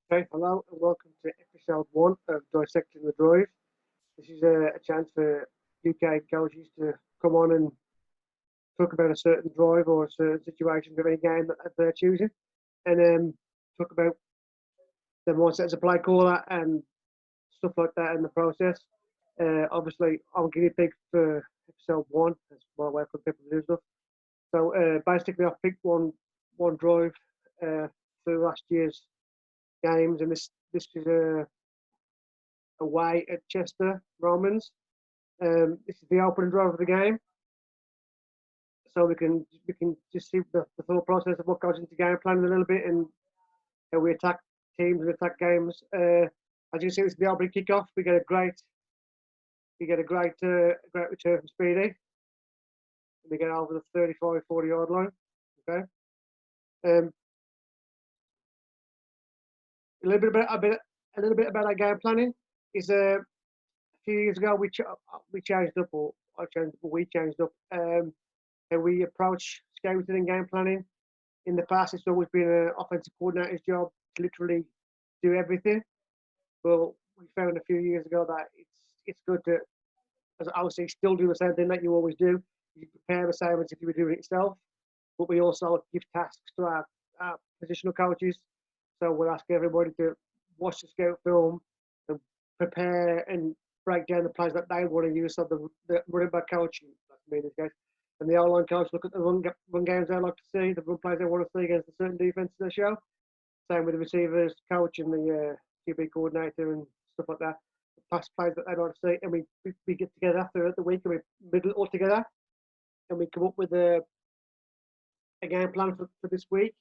Okay, hello and welcome to episode one of Dissecting the Drive. This is a chance for UK coaches to come on and talk about a certain drive or a certain situation of any game that they're choosing, and talk about the mindset as a play caller and stuff like that in the process. Obviously, I'm guinea pig for episode one. That's my way for people to do stuff. So basically, I've picked one drive through last year's games, and this is away at Chester Romans. This is the opening drive of the game, so we can just see the thought process of what goes into game planning a little bit and how we attack teams and attack games. As you can see, this is the opening kickoff. We get a great return from Speedy. We get over the 35, 40 yard line. Okay. Um, a little bit about our game planning is a few years ago we changed up, or I changed up, or we changed up, and we approach scouting and game planning. In the past, it's always been an offensive coordinator's job to literally do everything. Well, we found a few years ago that it's good to, as I would say, still do the same thing that you always do. You prepare assignments if you were doing it yourself, but we also give tasks to our positional coaches. So we'll ask everybody to watch the scout film and prepare and break down the plays that they want to use. So the running back coach, that's me in this case, and the O-line coach look at the run games they like to see, the run plays they want to see against a certain defense they show. Same with the receivers coach and the QB coordinator and stuff like that. The pass plays that they like to see, and we get together after the week and we middle it all together, and we come up with a game plan for this week.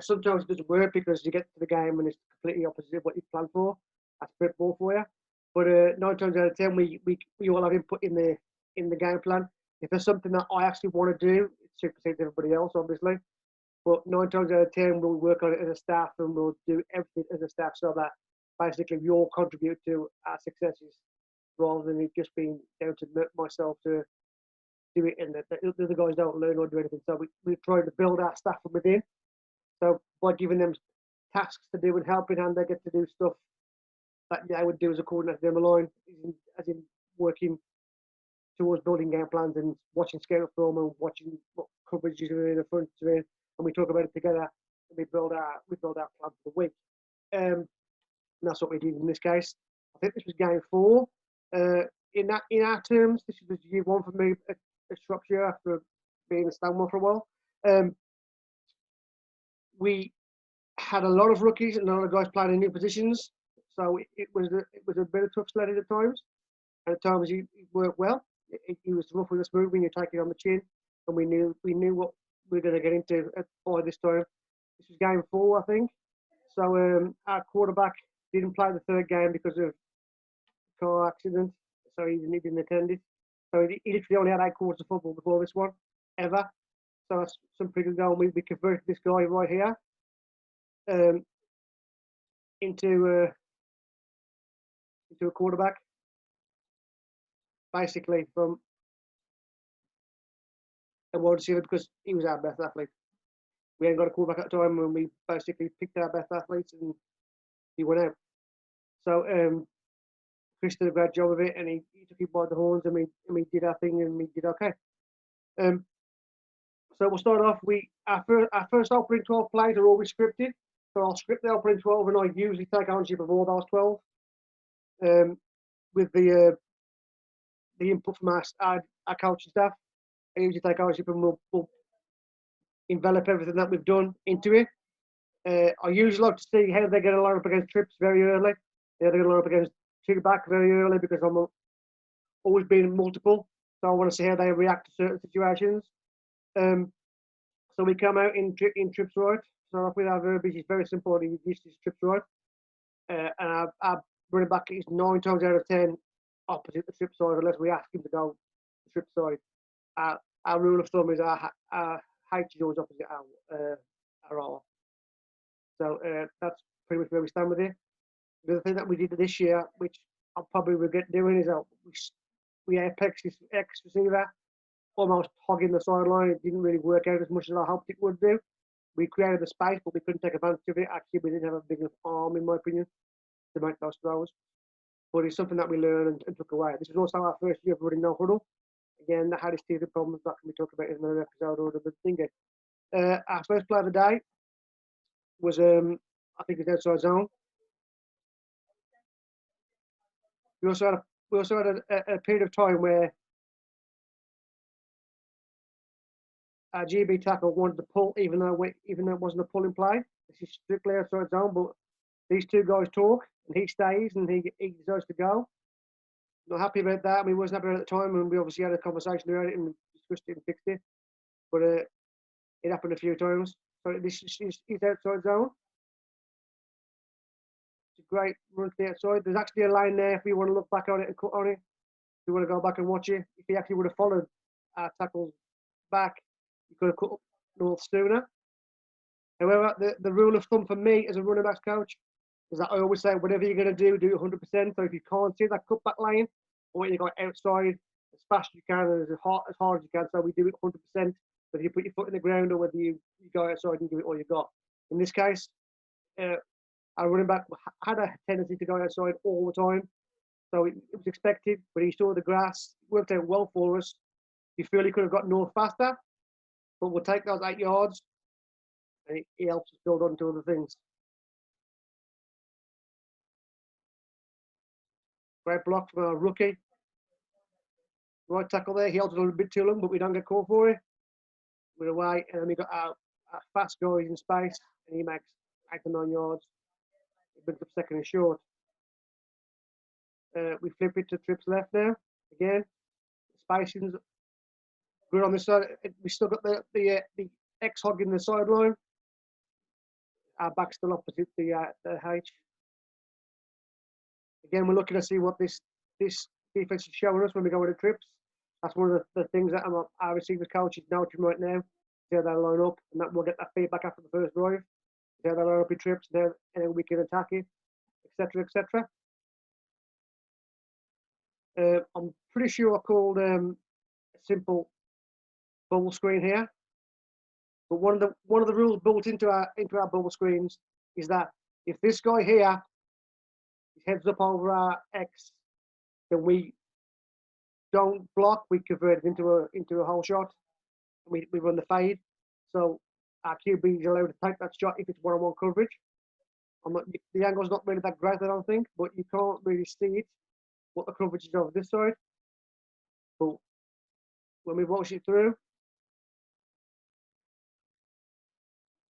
Sometimes it doesn't work because you get to the game and it's completely opposite of what you planned for. That's a bit more for you. But 9 times out of 10, we all have input in the game plan. If there's something that I actually want to do, it supersedes everybody else, obviously. But 9 times out of 10, we'll work on it as a staff and we'll do everything as a staff so that basically we all contribute to our successes rather than it just being down to myself to do it and the other guys don't learn or do anything. So we're trying to build our staff from within. So by giving them tasks to do and helping hand, they get to do stuff that I would do as a coordinator down the line, as in working towards building game plans and watching scout film and watching what coverages are in the front of it, and we talk about it together and we build our plan for the week. And that's what we did in this case. I think this was game 4. In our terms, this was year 1 for me at Shropshire after being a Stanwell for a while. We had a lot of rookies and a lot of guys playing in new positions, so it was a bit of tough sledding at times, and at times it worked well. It was rough with the smooth when you take it on the chin, and we knew what we were going to get into by this time. This was game 4, I think. So our quarterback didn't play the third game because of a car accident, so he didn't attend it. So he literally only had 8 quarters of football before this one, ever. So that's some pretty good goal. We converted this guy right here into a quarterback, basically from a wide receiver because he was our best athlete. We hadn't got a quarterback at the time, and we basically picked our best athletes, and he went out. So Chris did a great job of it, and he took it by the horns, and we did our thing, and we did okay. So we'll start off. Our first opening 12 plays are always scripted. So I'll script the opening 12, and I usually take ownership of all those 12 with the input from our coaching staff. I usually take ownership, and we'll envelop everything that we've done into it. I usually like to see how they get a line up against trips very early. How they get a line up against two back very early because I'm always being multiple. So I want to see how they react to certain situations. So we come out in trips right. So with our verbiage, it's very simple. This is trips right, and our running back is 9 times out of 10 opposite the trip side unless we ask him to go the trip side. Our rule of thumb is our H is always opposite our R. So that's pretty much where we stand with it. The other thing that we did this year, which I probably regret doing, is that we apex this X receiver, almost hogging the sideline. It didn't really work out as much as I hoped it would do. We created the space, but we couldn't take advantage of it. Actually, we didn't have a big enough arm, in my opinion, to make those throws. But it's something that we learned and took away. This was also our first year of running no huddle. Again, that had its teething problems that can be talked about in another episode or the thing. Our first play of the day was, I think it's outside zone. We also had a period of time where our GB tackle wanted to pull, even though it wasn't a pull in play. This is strictly outside zone, but these two guys talk, and he stays, and he decides to go. Not happy about that. I mean, we wasn't happy at the time, and we obviously had a conversation about it and discussed it and fixed it. But it happened a few times. So this is outside zone. It's a great run to the outside. There's actually a line there if you want to look back on it and cut on it. If you want to go back and watch it, if he actually would have followed our tackles back, you could have cut up north sooner. However, the rule of thumb for me as a running backs coach is that I always say, whatever you're going to do it 100%. So if you can't see that cutback line, I want you to go outside as fast as you can and as hard as you can. So we do it 100%. Whether you put your foot in the ground or whether you go outside and do it all you got. In this case, our running back had a tendency to go outside all the time. So it was expected, but he saw the grass. It worked out well for us. We feel he could have got north faster, but we'll take those 8 yards, and it helps us build on to other things. Great block from our rookie. Right tackle there. He held it a little bit too long, but we don't get called for it. We're away, and then we got our fast guys in space, and he makes 8 to 9 yards. It brings up second and short. We flip it to trips left now. Again, spacing's good on this side. We still got the X hog in the sideline. Our back still opposite the H. Again, we're looking to see what this defense is showing us when we go with the trips. That's one of the things that our receivers coach is noting right now. See how they line up, and that we'll get that feedback after the first drive. See how they line up in trips, and then we can attack it, etc., etc. I'm pretty sure I called a simple bubble screen here, but one of the rules built into our bubble screens is that if this guy here heads up over our X, then we don't block. We convert it into a whole shot. And we run the fade, so our QB is allowed to take that shot if it's one-on-one coverage. The angle's not really that great, I don't think, but you can't really see it, what the coverage is over this side. But when we watch it through,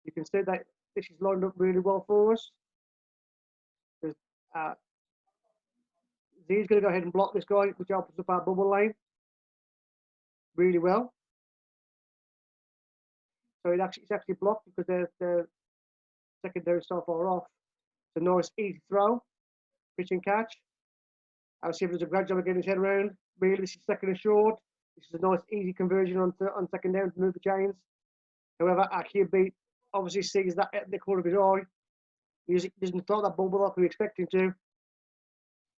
you can see that this is lined up really well for us. Z's going to go ahead and block this guy, which opens up our bubble lane really well. So it's actually blocked because the secondary is so far off. It's a nice easy throw, pitch and catch. Our receiver does a great job of getting his head around. Really, this is second and short. This is a nice easy conversion on second down to move the chains. However, our QB obviously sees that at the corner of his eye. He doesn't throw that bubble like we expect him to.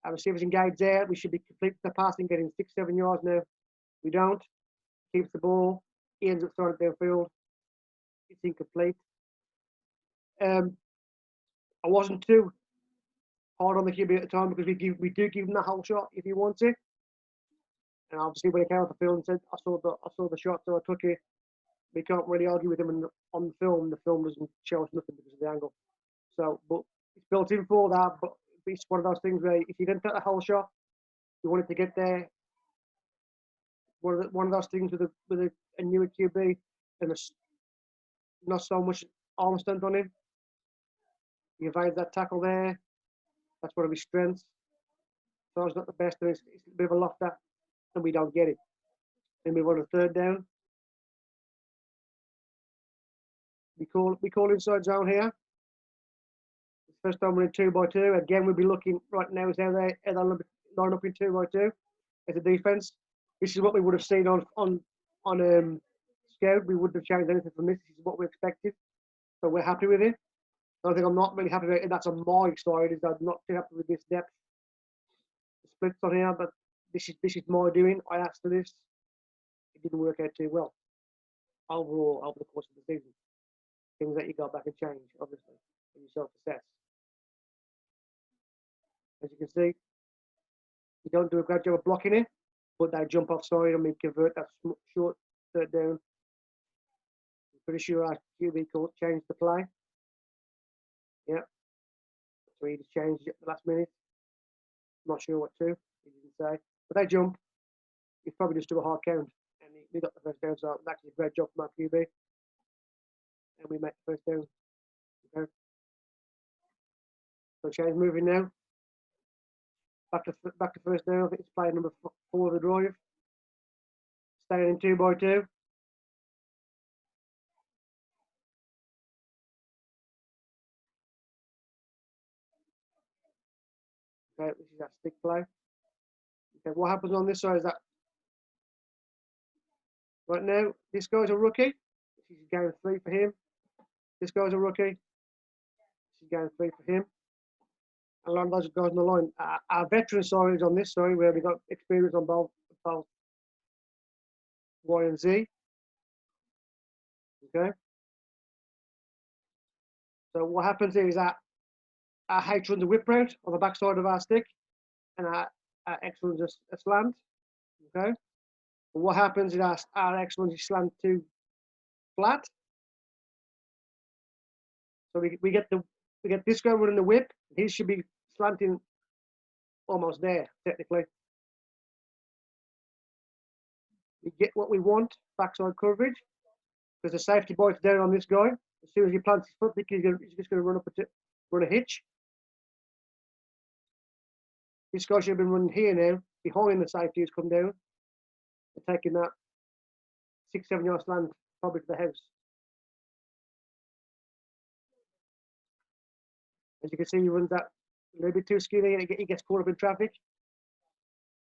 Our receivers engaged there. We should be completing the passing, getting 6-7 yards now. We don't. Keeps the ball. He ends up throwing it downfield. It's incomplete. I wasn't too hard on the QB at the time because we do give him the whole shot if he wants it. And obviously when he came off the field and said, I saw the shot, so I took it. We can't really argue with him on the film. The film doesn't show us nothing because of the angle. So, but it's built in for that. But it's one of those things where if you didn't take the whole shot, you wanted to get there. One of those things with a newer QB and not so much arm strength on him. He evades that tackle there. That's one of his strengths. So it's not the best, and it's a bit of a lofter, and we don't get it. Then we want a third down. We call inside zone here. First time we're in 2x2. Again, we'll be looking right now is how they line up in 2x2 as a defense. This is what we would have seen on Scout. We wouldn't have changed anything from this. This is what we expected. So we're happy with it. The only thing I'm not really happy with, and that's on my side, is I'm not too happy with this depth. The splits on here, but this is my doing. I asked for this. It didn't work out too well overall over the course of the season. things that you go back and change, obviously, when you self-assess. As you can see, you don't do a great job of blocking it, but they jump offside and we convert that short third down. I'm pretty sure our QB coach changed the play. Yeah. So he just changed it at the last minute. I'm not sure what to, he didn't say. But they jump. He probably just do a hard count. And we got the first down, so it was actually a great job from our QB. And we make the first down. Okay. So change moving now. Back to first down. I think it's play number 4 of the drive. Staying in 2-by-2. Okay, this is that stick play. Okay, what happens on this side is that right now this guy's a rookie. This is game 3 for him. This guy's a rookie. This is game 3 for him. And a lot of those guys on the line. Our veteran side is on this side where we got experience on both Y and Z. Okay. So what happens here is that our H runs a whip route on the back side of our stick, and our X runs a slant. Okay. And what happens is our X runs a slant to flat. So we get this guy running the whip. He should be slanting almost there, technically. We get what we want, backside coverage, because the safety boy's down on this guy. As soon as he plants his foot, he's just going to run a hitch. This guy should have been running here now, behind the safety who's come down, and taking that 6-7 yard slant probably to the house. As you can see, he runs that a little bit too skinny and he gets caught up in traffic.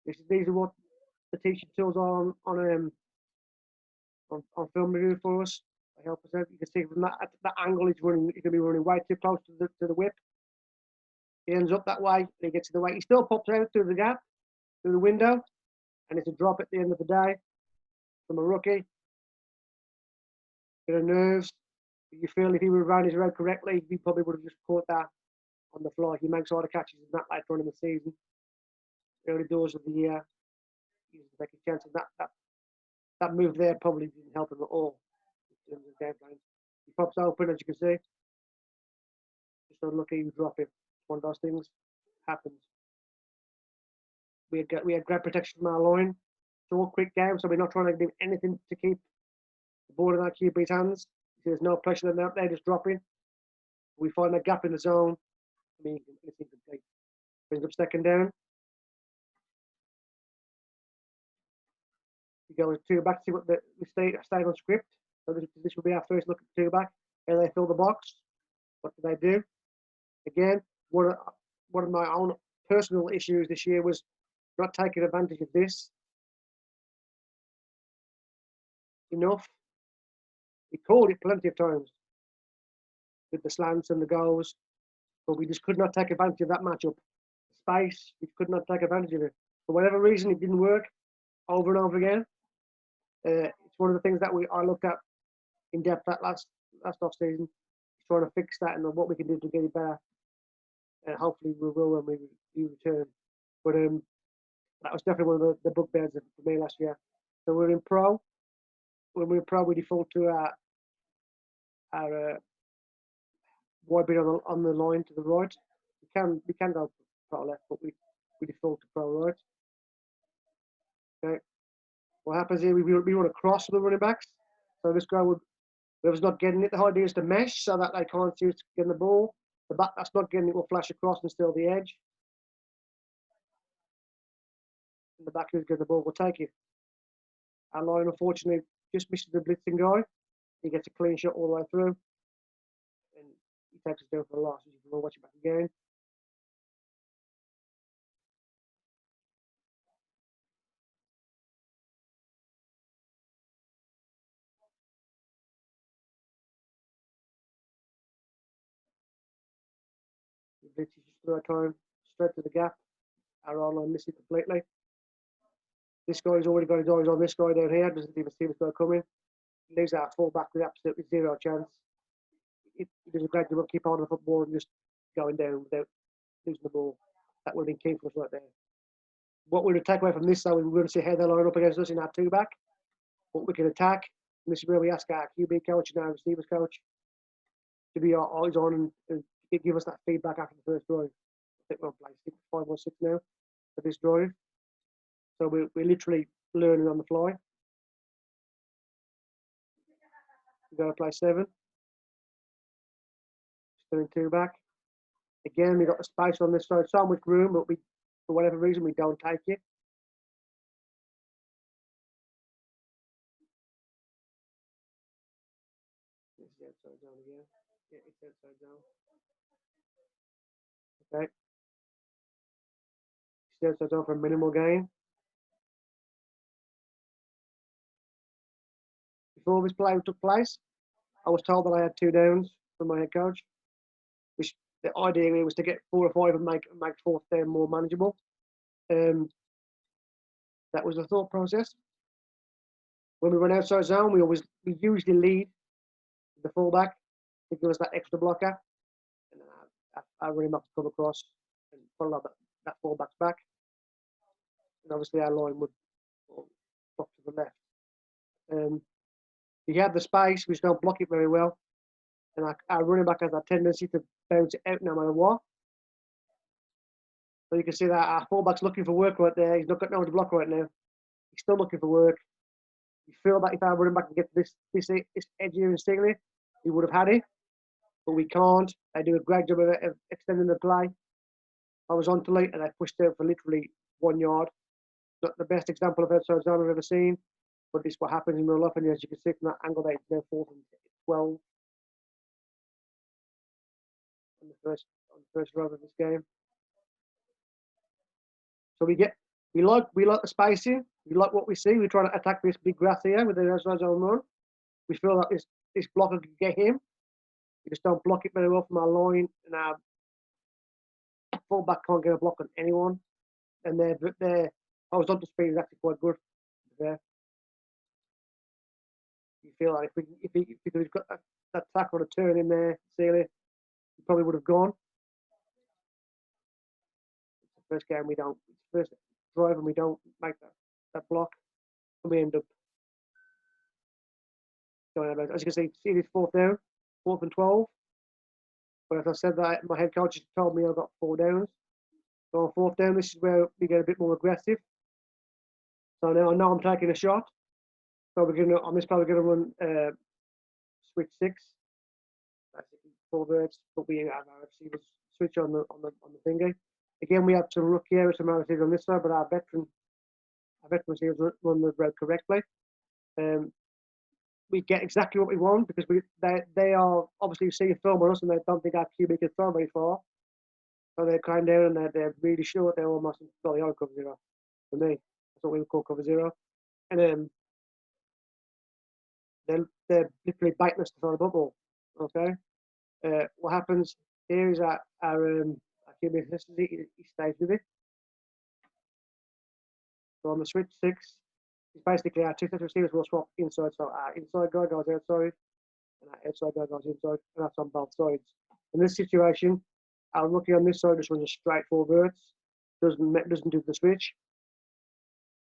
These are what the teaching tools are on film review for us. They help us out. You can see from that angle he's going to be running way too close to the whip. He ends up that way, and he gets to the way. He still pops out through the gap, through the window, and it's a drop at the end of the day from a rookie. Bit of nerves. You feel if he would have ran his route correctly, he probably would have just caught that on the fly. He makes all the catches in that later on in the season. Early doors of the year, he was taking chances. That move there probably didn't help him at all in terms of game plan. He pops open, as you can see. Just unlucky, you drop him. One of those things happens. We had great protection from our line. It's all quick game, so we're not trying to do anything to keep the ball in our QB's hands. There's no pressure on them. They're just dropping. We find a gap in the zone. I mean, it's incomplete. Brings up second down. We go with 2 back. See what we stayed on script. So this will be our first look at 2 back. How they fill the box. What do they do? Again, one of my own personal issues this year was not taking advantage of this enough. We called it plenty of times with the slants and the goals, but we just could not take advantage of that matchup. Space, we could not take advantage of it. For whatever reason, it didn't work over and over again. It's one of the things that I looked at in depth that last off season, trying to fix that and what we can do to get it better. And hopefully we will when we return. But that was definitely one of the bugbears for me last year. So we're in pro. When we're pro, we default to our wide bit on the line to the right. We can go pro left, but we default to pro right. Okay. What happens here? We want to cross the running backs. So this guy whoever's not getting it, the idea is to mesh so that they can't see us getting the ball. The back that's not getting it will flash across and steal the edge. And the back who's getting the ball will take it. Our line, unfortunately, just misses the blitzing guy. He gets a clean shot all the way through. And he takes us down for a loss. As you can watch it back again. The blitz is just through our time, straight to the gap. Our line missing completely. This guy's already got his eyes on this guy down here. Doesn't even see this guy coming. Leaves our full back with absolutely zero chance. he does a great job of keep on the football and just going down without losing the ball. That would have been key for us right there. What we're going to take away from this, though, we're going to see how they line up against us in our two back, what we can attack. And this is where we ask our QB coach and our receivers coach to be our eyes on and give us that feedback after the first drive. I think we're on play 5 or 6 now for this drive. So we're literally learning on the fly. We go to play 7. Still in 2 back. Again, we got the space on this side, so much room, but we, for whatever reason, we don't take it. This is the outside zone again. Yeah, it's outside zone. Okay. It's outside zone for a minimal gain. Before this play took place, I was told that I had 2 downs from my head coach, which the idea was to get 4 or 5 and make 4th down more manageable. That was the thought process. When we run outside zone, we usually lead the fullback to give us that extra blocker, and then I run him up to come across and follow that fullback's back. And obviously our line would block to the left. We have the space, we just don't block it very well. And our running back has that tendency to bounce it out no matter what. So you can see that our fullback's looking for work right there. He's not got no one to block right now. He's still looking for work. You feel that if our running back can get this edge here and singly, he would have had it. But we can't. They do a great job of extending the play horizontally, and they pushed out for literally 1 yard. Not the best example of outside zone I've ever seen, but this is what happens in real life. And as you can see from that angle, they're 4th and 12 on the first drive of this game. So we like the spacing. We like what we see. We're trying to attack this big grass here with the outside zone run. We feel that this blocker can get him. We just don't block it very well from our line, and our fullback can't get a block on anyone. And their horizontal speed is actually quite good. Yeah. You feel like if we could have got that tackle or a turn in there, Sealy, he probably would have gone. It's the first game we don't. It's the first drive and we don't make that block, and we end up going about. As you can see this 4th down, 4th and 12. But as I said, that my head coach told me I got 4 downs. So on 4th down, this is where we get a bit more aggressive. So now I know I'm taking a shot. So on this play, we're going to run switch 6, basically 4 verts, but we have our receivers switch on the thingy. Again, we have some rookie areas, some receivers on this side, but our veteran receivers run the route correctly. We get exactly what we want because they are obviously seeing film on us and they don't think our QB can throw very far. So they climb down and they're really short. They're almost they are cover 0 for me. That's what we would call cover 0. And they're literally biting us to throw the bubble. Okay. What happens here is our QB consistency. He stays with it. So on the switch 6, it's basically our 2 sets of receivers will swap inside. So our inside guy goes outside, and our outside guy goes inside, and that's on both sides. In this situation, our rookie on this side just runs a straight 4 verts, doesn't do the switch.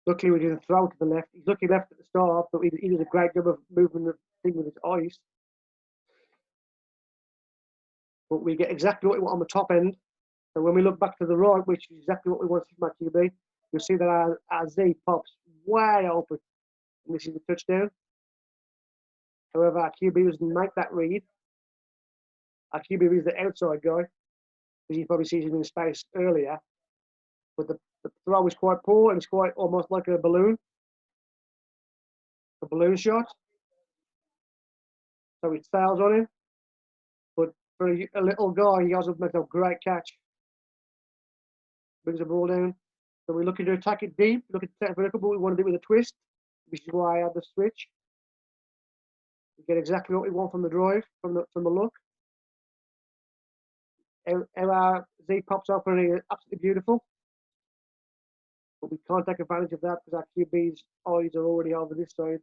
Luckily, we didn't throw to the left. He's looking left at the start, but he did a great job of moving the thing with his eyes. But we get exactly what we want on the top end. So when we look back to the right, which is exactly what we want to see from our QB, you'll see that our Z pops way open. And this is the touchdown. However, our QB doesn't make that read. Our QB is the outside guy, because he probably sees him in space earlier. But the throw is quite poor, and it's quite almost like a balloon shot. So it fails on him. But for a little guy, he also makes a great catch. Brings the ball down. So we're looking to attack it deep. Look at the vertical, but we want to do it with a twist, which is why I had the switch. We get exactly what we want from the drive, from the look. Our Z pops up and it's absolutely beautiful. But we can't take advantage of that because our QB's eyes are already over this side.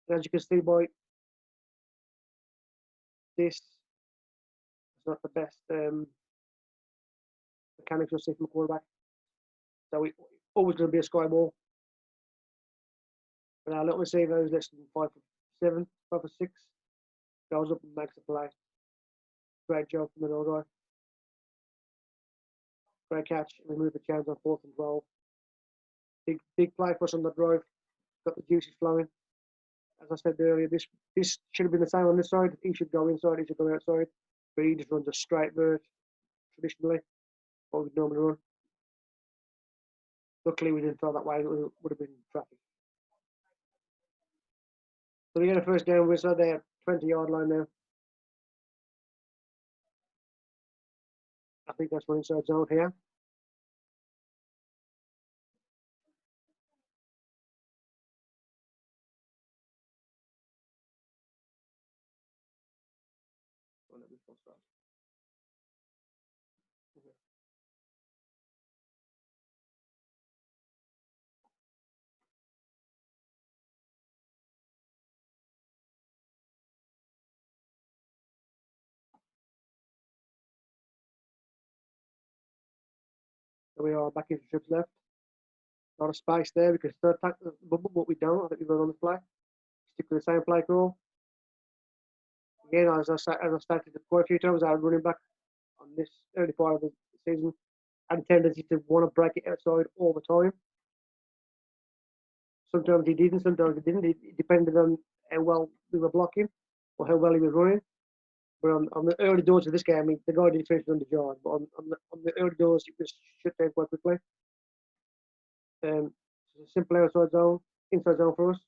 And as you can see by this not the best mechanics you'll see from a quarterback. So we always going to be a sky ball. But our little receiver is less than 5'7", 5'6", goes up and makes a play. Great job from the middle guy. Great catch. We move the chains on 4th and 12. Big play for us on the drive. Got the juices flowing. As I said earlier, this should have been the same on this side. He should go inside, he should go outside. But he just runs a straight vert, traditionally, what we'd normally run. Luckily, we didn't throw that way. It would have been traffic. So we get a first down. We're there, 20-yard line now. I think that's one inside zone here. So we are back into trips left. A lot of space there because third attack the bubble, but we don't. I think we run on the play. Stick with the same play call. Again, as I stated quite a few times, our running back on this early part of the season had a tendency to want to break it outside all the time. Sometimes he didn't, sometimes he didn't. It depended on how well we were blocking or how well he was running. But on the early doors of this game, I mean, the guy did finish under John, but on the early doors, it was shut down quite quickly. It's a simple outside zone, inside zone for us.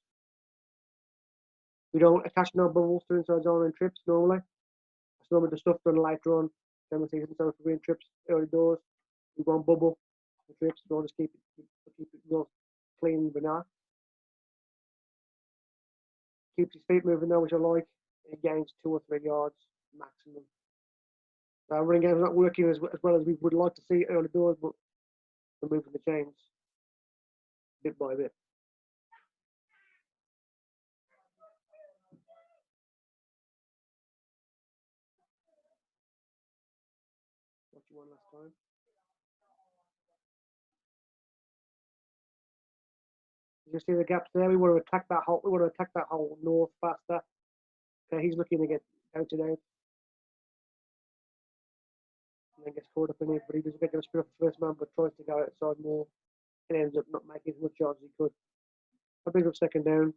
We don't attach no bubbles to inside zone and trips normally. That's normally the stuff done later on. Then we see inside for green trips, early doors. We go on bubble the trips. We don't just keep it real clean but not. Keeps his feet moving though, which I like. It gains 2 or 3 yards maximum. Our running game's not working as well as we would like to see early doors, but we're moving the chains bit by bit. Watch you one last time. You see the gaps there. We want to attack that hole. We want to attack that hole north faster. Okay, he's looking to get out and out. And then gets caught up in it, but he doesn't get to spin off the first man, but tries to go outside more and ends up not making as much yards as he could. That brings up second down.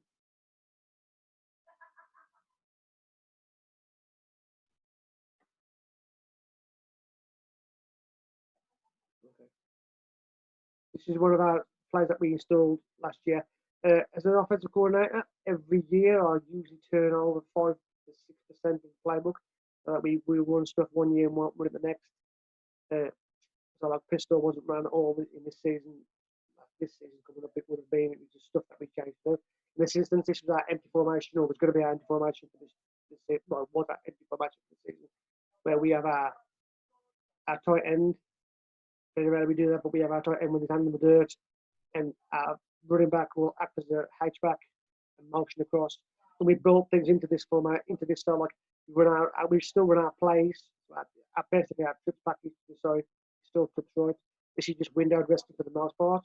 Okay. This is one of our plays that we installed last year. As an offensive coordinator, every year I usually turn over 5 to 6% of the playbook. We run stuff one year and won't run it the next. So like pistol wasn't run at all in this season. This season coming up, it would have been. It was just stuff that we changed up. In this instance, this was our empty formation, or was going to be our empty formation for this season. Well, was our empty formation for this season, where we have our tight end. Very rarely we do that, but we have our tight end with his hand in the dirt, and our running back will act as a H-back and motion across. And we built things into this format, into this style. Like we still run our plays. Basically, our trips back to the side, still trips right. This is just window dressing for the most part.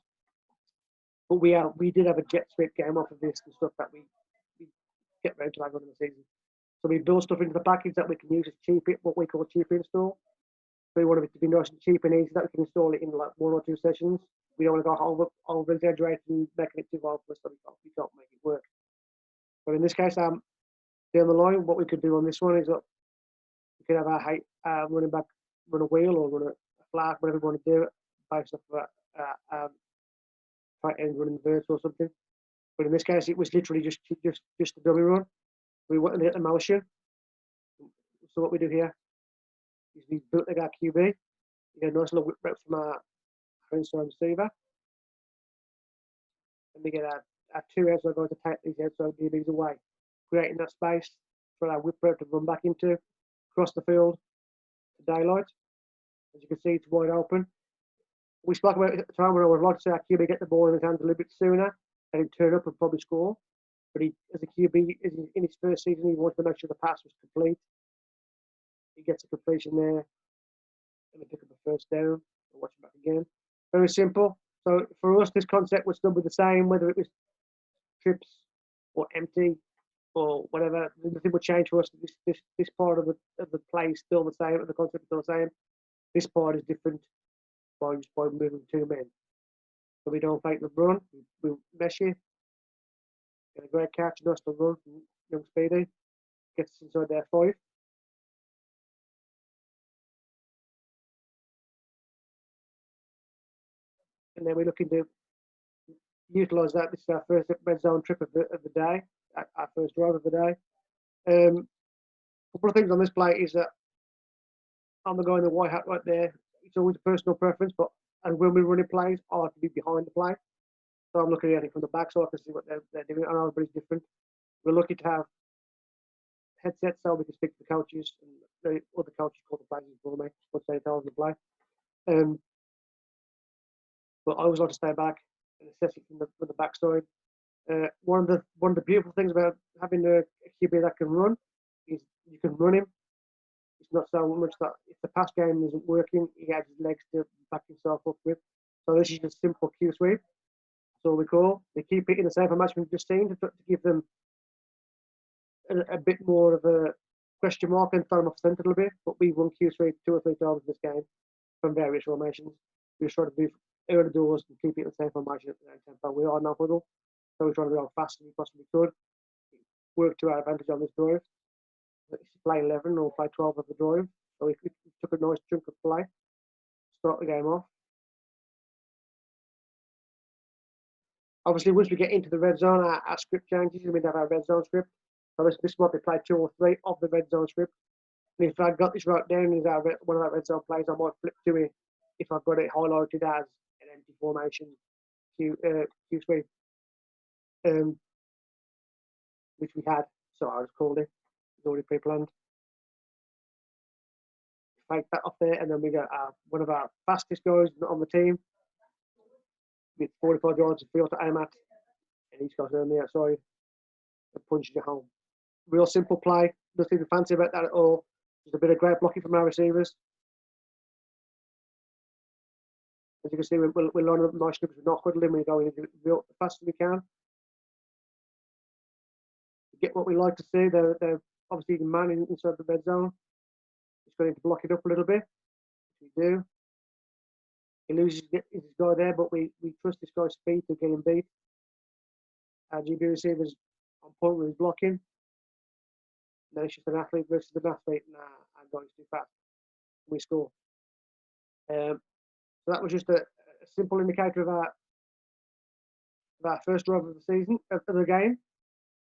But we did have a jet sweep game off of this and stuff that we get around to later in the season. So we build stuff into the package that we can use as cheap, what we call cheap install. So we want it to be nice and cheap and easy that we can install it in like 1 or 2 sessions. We don't want to go over exaggerating and making it too hard for us, so we can't make it work. But in this case, down the line, what we could do on this one is that we could have our running back run a wheel or run a flat, whatever we want to do, based off tight end running the verse or something. But in this case, it was literally just a dummy run. We wanted to hit the motion. So what we do here is we built like our QB. We get a nice little whip route from our inside receiver. And we get our 2 outside guys to take these outside DBs away, creating that space for our whip route to run back into, across the field to daylight. As you can see, it's wide open. We spoke about it at the time when I would like to see our QB get the ball in his hands a little bit sooner and he'd turn up and probably score. But as a QB, in his first season, he wanted to make sure the pass was complete. He gets a completion there, and we pick up a first down and watch it back again. Very simple. So for us, this concept was still be the same, whether it was trips or empty or whatever. Nothing would change for us. This part of the play is still the same, and the concept is still the same. This part is different by moving two men. So we don't fake the run. We mesh you. Get a great catch, nice to run from young Speedy. Gets us inside their 5. And then we're looking to utilise that. This is our first red zone trip of the day, our first drive of the day. A couple of things on this play is that I'm the guy in the white hat right there. It's always a personal preference, but and when we're running plays, I like to be behind the play. So I'm looking at it from the back so I can see what they're doing. I know everybody's different. We're lucky to have headsets so we can speak to the coaches, and the other coaches call the plays for me once they tell us to play. But I always like to stay back and assess it from the backside. One of the beautiful things about having a QB that can run is you can run him. It's not so much that if the pass game isn't working, he has his legs to back himself up with. So this is just simple Q sweep. That's all we call. They keep hitting the same format we've just seen to give them a bit more of a question mark and throw them off centre a little bit. But we run Q sweep 2 or 3 times in this game from various formations. We just try to move out of doors and keep it in the same formation at the same tempo. We are no huddle, so we're trying to go as fast as we possibly could. Work to our advantage on this drive. Play 11 or play 12 of the drive. So we took a nice chunk of play, start the game off. Obviously, once we get into the red zone, our script changes, and we have our red zone script. So this might be play 2 or 3 of the red zone script. And if I got this right down as one of our red zone plays, I might flip to it if I've got it highlighted as an empty formation Q sweep, which we had. So I just called it. It's already pre-planned. Fake that off there, and then we got one of our fastest guys on the team with 45 yards of field to aim at, and he's got on the outside and punches it home. Real simple play, nothing fancy about that at all. Just a bit of great blocking from our receivers. As you can see, we're lining up nice strips. We're not huddling. We're going real fast as we can. We get what we like to see. They're obviously man inside the red zone. Just going to block it up a little bit. We do. He loses his guy there, but we trust this guy's speed to get him beat. Our GB receiver's on point with his blocking. Then it's just an athlete versus an athlete, and our guy's too fast. We score. So that was just a simple indicator of our first drive of the season, of the game.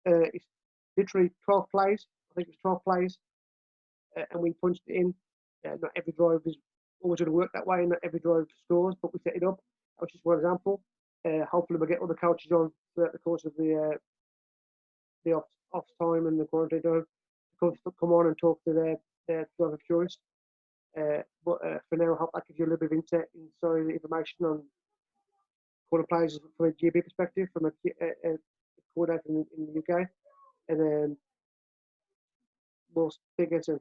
It's literally 12 plays. I think it was 12 plays, and we punched it in. Not every drive is always going to work that way, and not every drive scores, but we set it up. That was just one example. Hopefully, we'll get other coaches on throughout the course of the off time and the quarantine time to come on and talk to their drive of choice. But for now, I hope that gives you a little bit of inside information on quarter players from a GB perspective, from a coordinator in the UK. And we'll speak again soon.